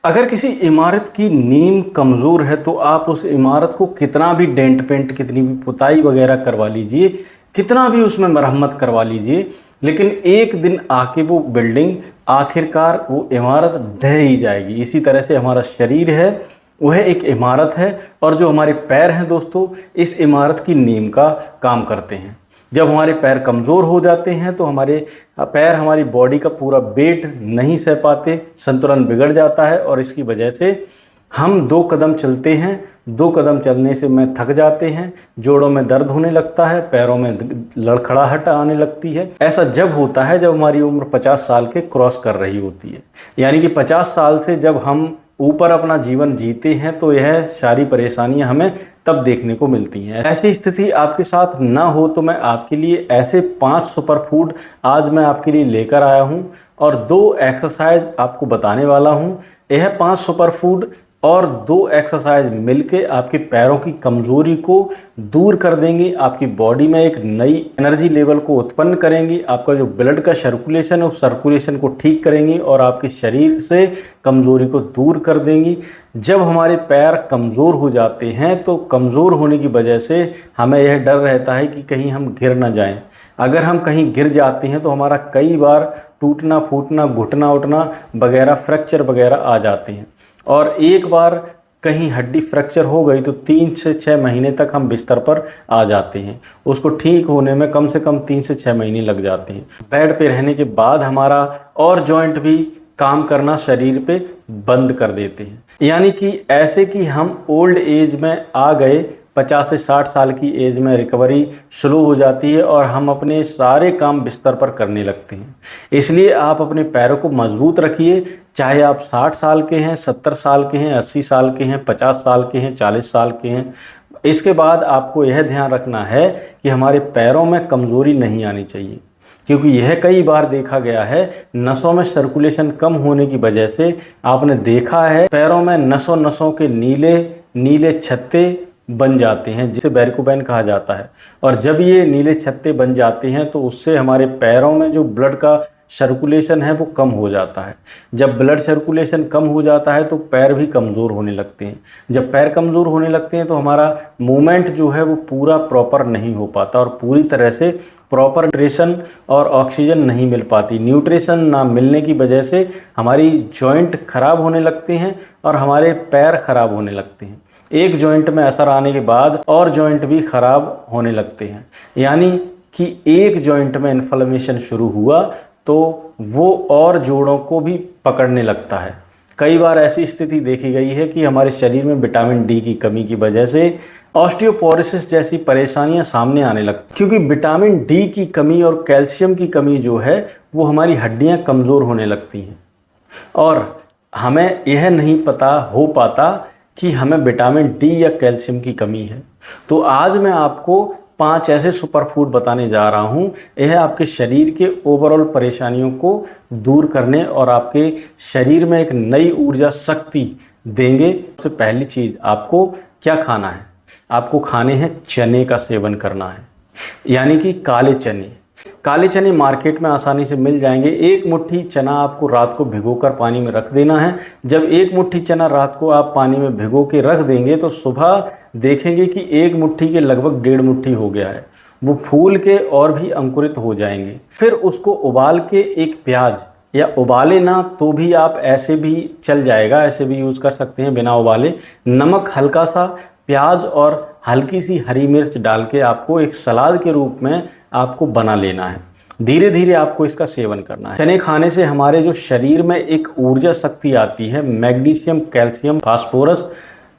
अगर किसी इमारत की नींव कमज़ोर है तो आप उस इमारत को कितना भी डेंट पेंट, कितनी भी पुताई वगैरह करवा लीजिए, कितना भी उसमें मरम्मत करवा लीजिए, लेकिन एक दिन आके वो बिल्डिंग, आखिरकार वो इमारत ढह ही जाएगी। इसी तरह से हमारा शरीर है, वह एक इमारत है, और जो हमारे पैर हैं दोस्तों, इस इमारत की नींव का काम करते हैं। जब हमारे पैर कमज़ोर हो जाते हैं तो हमारे पैर हमारी बॉडी का पूरा वेट नहीं सह पाते, संतुलन बिगड़ जाता है, और इसकी वजह से हम 2 कदम चलते हैं, 2 कदम चलने से में थक जाते हैं, जोड़ों में दर्द होने लगता है, पैरों में लड़खड़ाहट आने लगती है। ऐसा जब होता है जब हमारी उम्र 50 साल के क्रॉस कर रही होती है, यानी कि 50 साल से जब हम ऊपर अपना जीवन जीते हैं तो यह सारी परेशानियां हमें तब देखने को मिलती हैं। ऐसी स्थिति आपके साथ ना हो तो मैं आपके लिए ऐसे 5 सुपर फूड आज मैं आपके लिए लेकर आया हूं, और 2 एक्सरसाइज आपको बताने वाला हूं। यह 5 सुपर फूड और 2 एक्सरसाइज मिलके आपके पैरों की कमजोरी को दूर कर देंगे, आपकी बॉडी में एक नई एनर्जी लेवल को उत्पन्न करेंगी, आपका जो ब्लड का सर्कुलेशन है उस सर्कुलेशन को ठीक करेंगी, और आपके शरीर से कमजोरी को दूर कर देंगी। जब हमारे पैर कमज़ोर हो जाते हैं तो कमज़ोर होने की वजह से हमें यह डर रहता है कि कहीं हम गिर ना जाएं। अगर हम कहीं गिर जाते हैं तो हमारा कई बार टूटना फूटना, घुटना उठना वगैरह, फ्रैक्चर वगैरह आ जाते हैं, और एक बार कहीं हड्डी फ्रैक्चर हो गई तो 3 से 6 महीने तक हम बिस्तर पर आ जाते हैं। उसको ठीक होने में कम से कम 3 से 6 महीने लग जाते हैं। बेड पे रहने के बाद हमारा और जॉइंट भी काम करना शरीर पे बंद कर देते हैं, यानी कि ऐसे कि हम ओल्ड एज में आ गए, 50 से 60 साल की एज में रिकवरी स्लो हो जाती है और हम अपने सारे काम बिस्तर पर करने लगते हैं। इसलिए आप अपने पैरों को मजबूत रखिए, चाहे आप 60 साल के हैं, 70 साल के हैं, 80 साल के हैं, 50 साल के हैं, 40 साल के हैं। इसके बाद आपको यह ध्यान रखना है कि हमारे पैरों में कमज़ोरी नहीं आनी चाहिए, क्योंकि यह कई बार देखा गया है नसों में सर्कुलेशन कम होने की वजह से आपने देखा है पैरों में नसों के नीले नीले छत्ते बन जाते हैं, जिसे वेरिकोवेन कहा जाता है। और जब ये नीले छत्ते बन जाते हैं तो उससे हमारे पैरों में जो ब्लड का सर्कुलेशन है वो कम हो जाता है। जब ब्लड सर्कुलेशन कम हो जाता है तो पैर भी कमज़ोर होने लगते हैं। जब पैर कमज़ोर होने लगते हैं तो हमारा मूवमेंट जो है वो पूरा प्रॉपर नहीं हो पाता, और पूरी तरह से प्रॉपर न्यूट्रिशन और ऑक्सीजन नहीं मिल पाती। न्यूट्रिशन ना मिलने की वजह से हमारी जॉइंट खराब होने लगते हैं और हमारे पैर खराब होने लगते हैं। एक जॉइंट में असर आने के बाद और जॉइंट भी खराब होने लगते हैं, यानी कि एक जॉइंट में इन्फ्लेमेशन शुरू हुआ तो वो और जोड़ों को भी पकड़ने लगता है। कई बार ऐसी स्थिति देखी गई है कि हमारे शरीर में विटामिन डी की कमी की वजह से ऑस्टियोपोरोसिस जैसी परेशानियां सामने आने लगती, क्योंकि विटामिन डी की कमी और कैल्शियम की कमी जो है वो हमारी हड्डियां कमज़ोर होने लगती हैं, और हमें यह नहीं पता हो पाता कि हमें विटामिन डी या कैल्शियम की कमी है। तो आज मैं आपको 5 ऐसे सुपर फूड बताने जा रहा हूँ। यह आपके शरीर के ओवरऑल परेशानियों को दूर करने और आपके शरीर में एक नई ऊर्जा शक्ति देंगे। सबसे पहली चीज़ आपको क्या खाना है, आपको खाने हैं चने का सेवन करना है, यानी कि काले चने। काले चने मार्केट में आसानी से मिल जाएंगे। 1 मुट्ठी चना आपको रात को भिगोकर पानी में रख देना है। जब 1 मुट्ठी चना रात को आप पानी में भिगो के रख देंगे तो सुबह देखेंगे कि 1 मुट्ठी के लगभग 1.5 मुट्ठी हो गया है। वो फूल के और भी अंकुरित हो जाएंगे। फिर उसको उबाल के एक प्याज, या उबाले ना तो भी आप ऐसे भी चल जाएगा, ऐसे भी यूज़ कर सकते हैं बिना उबाले, नमक हल्का सा, प्याज और हल्की सी हरी मिर्च डाल के आपको एक सलाद के रूप में आपको बना लेना है। धीरे धीरे आपको इसका सेवन करना है। चने खाने से हमारे जो शरीर में एक ऊर्जा शक्ति आती है, मैग्नीशियम, कैल्शियम, फास्फोरस,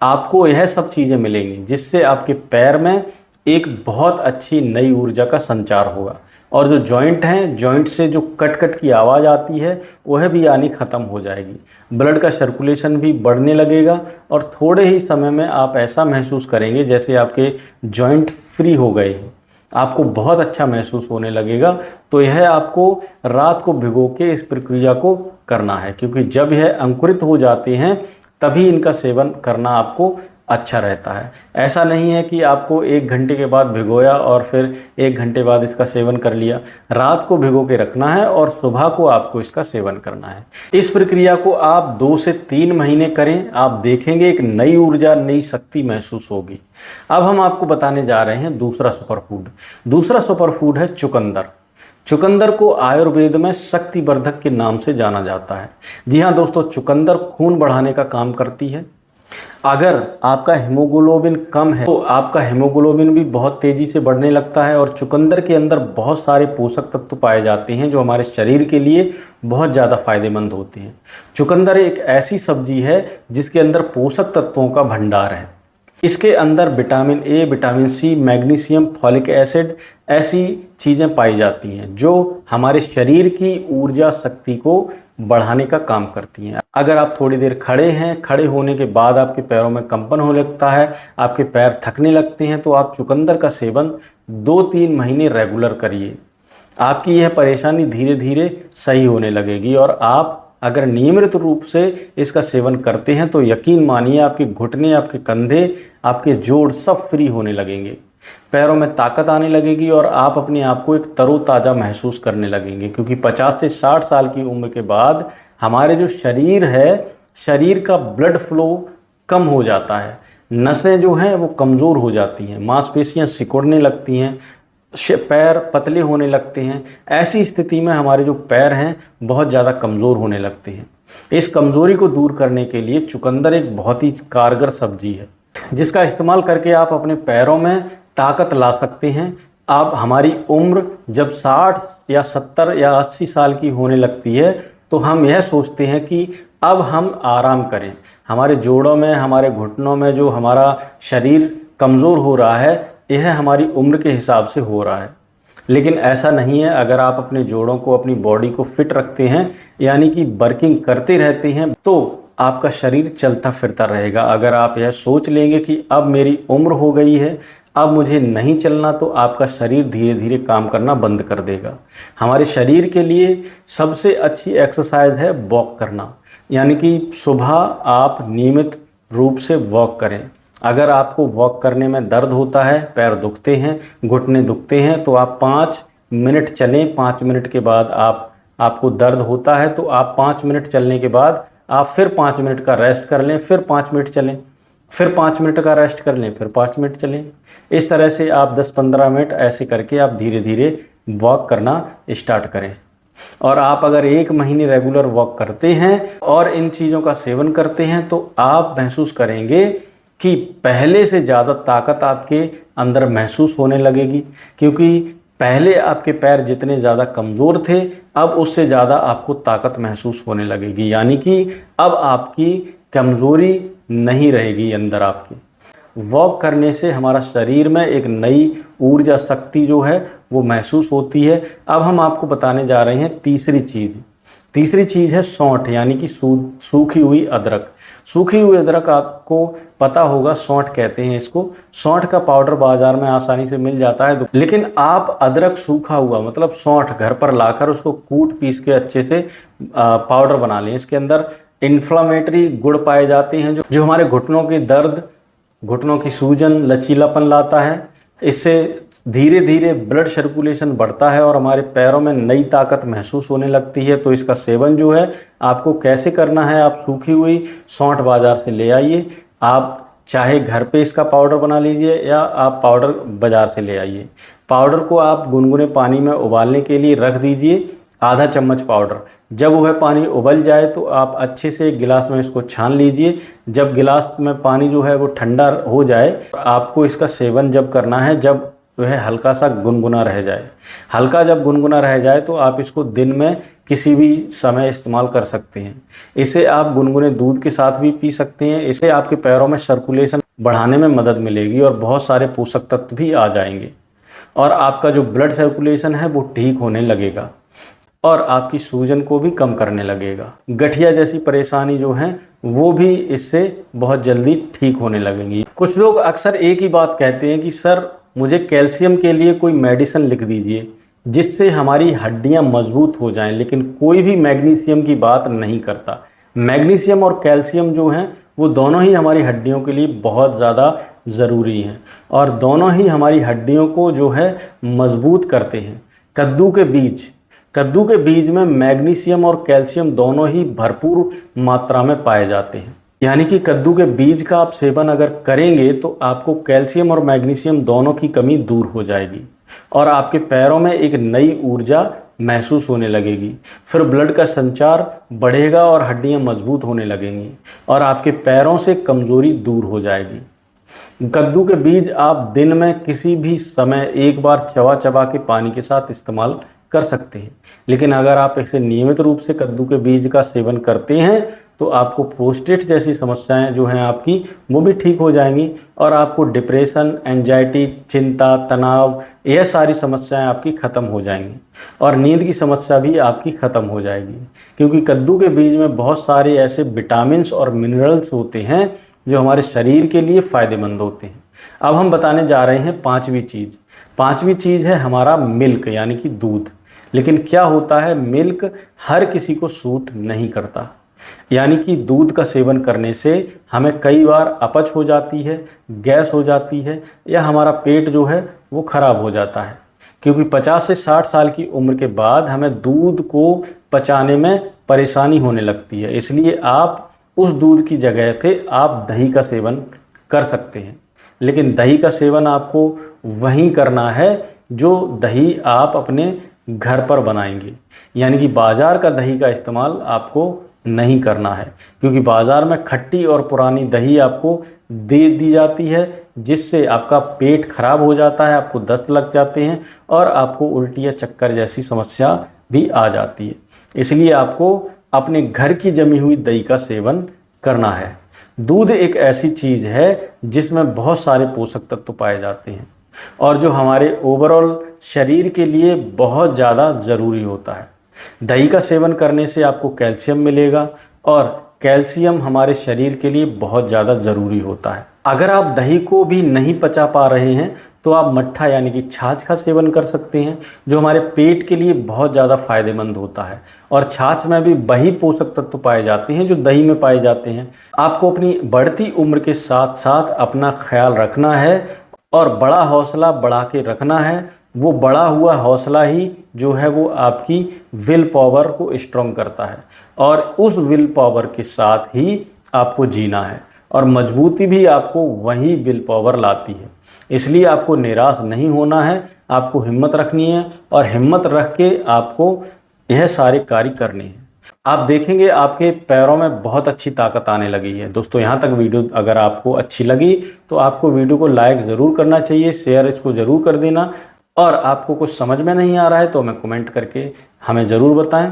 आपको यह सब चीज़ें मिलेंगी, जिससे आपके पैर में एक बहुत अच्छी नई ऊर्जा का संचार होगा। और जो जॉइंट हैं, जॉइंट से जो कट कट की आवाज़ आती है वह भी आनी ख़त्म हो जाएगी। ब्लड का सर्कुलेशन भी बढ़ने लगेगा और थोड़े ही समय में आप ऐसा महसूस करेंगे जैसे आपके जॉइंट फ्री हो गए हैं। आपको बहुत अच्छा महसूस होने लगेगा। तो यह आपको रात को भिगो के इस प्रक्रिया को करना है, क्योंकि जब यह अंकुरित हो जाते हैं तभी इनका सेवन करना आपको अच्छा रहता है। ऐसा नहीं है कि आपको 1 घंटे के बाद भिगोया और फिर 1 घंटे बाद इसका सेवन कर लिया। रात को भिगो के रखना है और सुबह को आपको इसका सेवन करना है। इस प्रक्रिया को आप 2 से 3 महीने करें, आप देखेंगे एक नई ऊर्जा, नई शक्ति महसूस होगी। अब हम आपको बताने जा रहे हैं दूसरा सुपर फूड। दूसरा सुपर फूड है चुकंदर। चुकंदर को आयुर्वेद में शक्तिवर्धक के नाम से जाना जाता है। जी हाँ दोस्तों, चुकंदर खून बढ़ाने का काम करती है। अगर आपका हीमोग्लोबिन कम है तो आपका हीमोग्लोबिन भी बहुत तेजी से बढ़ने लगता है। और चुकंदर के अंदर बहुत सारे पोषक तत्व पाए जाते हैं जो हमारे शरीर के लिए बहुत ज़्यादा फायदेमंद होते हैं। चुकंदर एक ऐसी सब्जी है जिसके अंदर पोषक तत्वों का भंडार है। इसके अंदर vitamin A, vitamin C, magnesium, folic acid ऐसी चीज़ें पाई जाती हैं जो हमारे शरीर की ऊर्जा शक्ति को बढ़ाने का काम करती हैं। अगर आप थोड़ी देर खड़े हैं, खड़े होने के बाद आपके पैरों में कंपन होने लगता है, आपके पैर थकने लगते हैं, तो आप चुकंदर का सेवन 2-3 महीने रेगुलर करिए। आपकी यह परेशानी धीरे धीरे सही होने लगेगी। और आप अगर नियमित रूप से इसका सेवन करते हैं तो यकीन मानिए आपके घुटने, आपके कंधे, आपके जोड़ सब फ्री होने लगेंगे, पैरों में ताकत आने लगेगी और आप अपने आप को एक तरोताज़ा महसूस करने लगेंगे। क्योंकि 50 से 60 साल की उम्र के बाद हमारे जो शरीर है, शरीर का ब्लड फ्लो कम हो जाता है, नसें जो हैं वो कमज़ोर हो जाती हैं, मांसपेशियां सिकुड़ने लगती हैं, पैर पतले होने लगते हैं। ऐसी स्थिति में हमारे जो पैर हैं बहुत ज़्यादा कमज़ोर होने लगते हैं। इस कमज़ोरी को दूर करने के लिए चुकंदर एक बहुत ही कारगर सब्जी है जिसका इस्तेमाल करके आप अपने पैरों में ताकत ला सकते हैं। अब हमारी उम्र जब 60 या 70 या 80 साल की होने लगती है तो हम यह सोचते हैं कि अब हम आराम करें। हमारे जोड़ों में, हमारे घुटनों में जो हमारा शरीर कमज़ोर हो रहा है, यह हमारी उम्र के हिसाब से हो रहा है। लेकिन ऐसा नहीं है। अगर आप अपने जोड़ों को, अपनी बॉडी को फिट रखते हैं, यानी कि वर्किंग करते रहते हैं, तो आपका शरीर चलता फिरता रहेगा। अगर आप यह सोच लेंगे कि अब मेरी उम्र हो गई है, अब मुझे नहीं चलना, तो आपका शरीर धीरे धीरे काम करना बंद कर देगा। हमारे शरीर के लिए सबसे अच्छी एक्सरसाइज है वॉक करना, यानी कि सुबह आप नियमित रूप से वॉक करें। अगर आपको वॉक करने में दर्द होता है, पैर दुखते हैं, घुटने दुखते हैं, तो आप 5 मिनट चलें। 5 मिनट के बाद आपको दर्द होता है तो आप 5 मिनट चलने के बाद आप फिर 5 मिनट का रेस्ट कर लें, फिर 5 मिनट चलें, फिर 5 मिनट का रेस्ट कर लें, फिर 5 मिनट चलें। इस तरह से आप 10-15 मिनट ऐसे करके आप धीरे धीरे वॉक करना स्टार्ट करें। और आप अगर 1 महीने रेगुलर वॉक करते हैं और इन चीज़ों का सेवन करते हैं तो आप महसूस करेंगे कि पहले से ज़्यादा ताकत आपके अंदर महसूस होने लगेगी। क्योंकि पहले आपके पैर जितने ज़्यादा कमज़ोर थे, अब उससे ज़्यादा आपको ताकत महसूस होने लगेगी। यानी कि अब आपकी कमज़ोरी नहीं रहेगी अंदर आपके। वॉक करने से हमारा शरीर में एक नई ऊर्जा शक्ति जो है वो महसूस होती है। अब हम आपको बताने जा रहे हैं तीसरी चीज़। तीसरी चीज़ है सौंठ, यानी कि सूखी हुई अदरक। सूखी हुई अदरक आपको पता होगा, सौंठ कहते हैं इसको। सौंठ का पाउडर बाज़ार में आसानी से मिल जाता है, लेकिन आप अदरक सूखा हुआ मतलब सौंठ घर पर लाकर उसको कूट पीस के अच्छे से पाउडर बना लें। इसके अंदर इन्फ्लामेटरी गुण पाए जाते हैं जो हमारे घुटनों के दर्द, घुटनों की सूजन, लचीलापन लाता है। इससे धीरे धीरे ब्लड सर्कुलेशन बढ़ता है और हमारे पैरों में नई ताकत महसूस होने लगती है। तो इसका सेवन जो है आपको कैसे करना है, आप सूखी हुई सौंठ बाज़ार से ले आइए। आप चाहे घर पे इसका पाउडर बना लीजिए या आप पाउडर बाज़ार से ले आइए। पाउडर को आप गुनगुने पानी में उबालने के लिए रख दीजिए, आधा चम्मच पाउडर। जब वह पानी उबल जाए तो आप अच्छे से एक गिलास में इसको छान लीजिए। जब गिलास में पानी जो है वो ठंडा हो जाए, आपको इसका सेवन जब करना है जब वह हल्का सा गुनगुना रह जाए। हल्का जब गुनगुना रह जाए तो आप इसको दिन में किसी भी समय इस्तेमाल कर सकते हैं। इसे आप गुनगुने दूध के साथ भी पी सकते हैं। इससे आपके पैरों में सर्कुलेशन बढ़ाने में मदद मिलेगी और बहुत सारे पोषक तत्व भी आ जाएंगे और आपका जो ब्लड सर्कुलेशन है वो ठीक होने लगेगा और आपकी सूजन को भी कम करने लगेगा। गठिया जैसी परेशानी जो है वो भी इससे बहुत जल्दी ठीक होने लगेंगी। कुछ लोग अक्सर एक ही बात कहते हैं कि सर मुझे कैल्शियम के लिए कोई मेडिसिन लिख दीजिए जिससे हमारी हड्डियां मजबूत हो जाएं, लेकिन कोई भी मैग्नीशियम की बात नहीं करता। मैग्नीशियम और कैल्शियम जो हैं वो दोनों ही हमारी हड्डियों के लिए बहुत ज़्यादा ज़रूरी हैं और दोनों ही हमारी हड्डियों को जो है मजबूत करते हैं। कद्दू के बीज में मैग्नीशियम और कैल्शियम दोनों ही भरपूर मात्रा में पाए जाते हैं। यानी कि कद्दू के बीज का आप सेवन अगर करेंगे तो आपको कैल्शियम और मैग्नीशियम दोनों की कमी दूर हो जाएगी और आपके पैरों में एक नई ऊर्जा महसूस होने लगेगी। फिर ब्लड का संचार बढ़ेगा और हड्डियां मजबूत होने लगेंगी और आपके पैरों से कमजोरी दूर हो जाएगी। कद्दू के बीज आप दिन में किसी भी समय एक बार चबा चबा के पानी के साथ इस्तेमाल कर सकते हैं, लेकिन अगर आप इसे नियमित रूप से कद्दू के बीज का सेवन करते हैं तो आपको प्रोस्टेट जैसी समस्याएं जो हैं आपकी वो भी ठीक हो जाएंगी और आपको डिप्रेशन, एंजाइटी, चिंता, तनाव, यह सारी समस्याएं आपकी ख़त्म हो जाएंगी और नींद की समस्या भी आपकी ख़त्म हो जाएगी, क्योंकि कद्दू के बीज में बहुत सारे ऐसे विटामिन्स और मिनरल्स होते हैं जो हमारे शरीर के लिए फ़ायदेमंद होते हैं। अब हम बताने जा रहे हैं पाँचवीं चीज़ है हमारा मिल्क यानी कि दूध। लेकिन क्या होता है, मिल्क हर किसी को सूट नहीं करता, यानी कि दूध का सेवन करने से हमें कई बार अपच हो जाती है, गैस हो जाती है या हमारा पेट जो है वो खराब हो जाता है, क्योंकि 50 से 60 साल की उम्र के बाद हमें दूध को पचाने में परेशानी होने लगती है। इसलिए आप उस दूध की जगह पे आप दही का सेवन कर सकते हैं, लेकिन दही का सेवन आपको वहीं करना है जो दही आप अपने घर पर बनाएंगे, यानी कि बाज़ार का दही का इस्तेमाल आपको नहीं करना है, क्योंकि बाज़ार में खट्टी और पुरानी दही आपको दे दी जाती है जिससे आपका पेट खराब हो जाता है, आपको दस्त लग जाते हैं और आपको उल्टी या चक्कर जैसी समस्या भी आ जाती है। इसलिए आपको अपने घर की जमी हुई दही का सेवन करना है। दूध एक ऐसी चीज़ है जिसमें बहुत सारे पोषक तत्व पाए जाते हैं और जो हमारे ओवरऑल शरीर के लिए बहुत ज़्यादा ज़रूरी होता है। दही का सेवन करने से आपको कैल्शियम मिलेगा और कैल्शियम हमारे शरीर के लिए बहुत ज़्यादा ज़रूरी होता है। अगर आप दही को भी नहीं पचा पा रहे हैं तो आप मट्ठा यानी कि छाछ का सेवन कर सकते हैं, जो हमारे पेट के लिए बहुत ज़्यादा फायदेमंद होता है और छाछ में भी वही पोषक तत्व पाए जाते हैं जो दही में पाए जाते हैं। आपको अपनी बढ़ती उम्र के साथ साथ अपना ख्याल रखना है और बड़ा हौसला बढ़ा के रखना है। वो बढ़ा हुआ हौसला ही जो है वो आपकी विल पावर को स्ट्रॉन्ग करता है और उस विल पावर के साथ ही आपको जीना है और मजबूती भी आपको वही विल पावर लाती है। इसलिए आपको निराश नहीं होना है, आपको हिम्मत रखनी है और हिम्मत रख के आपको यह सारे कार्य करने हैं। आप देखेंगे आपके पैरों में बहुत अच्छी ताकत आने लगी है। दोस्तों, यहाँ तक वीडियो अगर आपको अच्छी लगी तो आपको वीडियो को लाइक ज़रूर करना चाहिए, शेयर इसको ज़रूर कर देना और आपको कुछ समझ में नहीं आ रहा है तो हमें कमेंट करके हमें ज़रूर बताएं।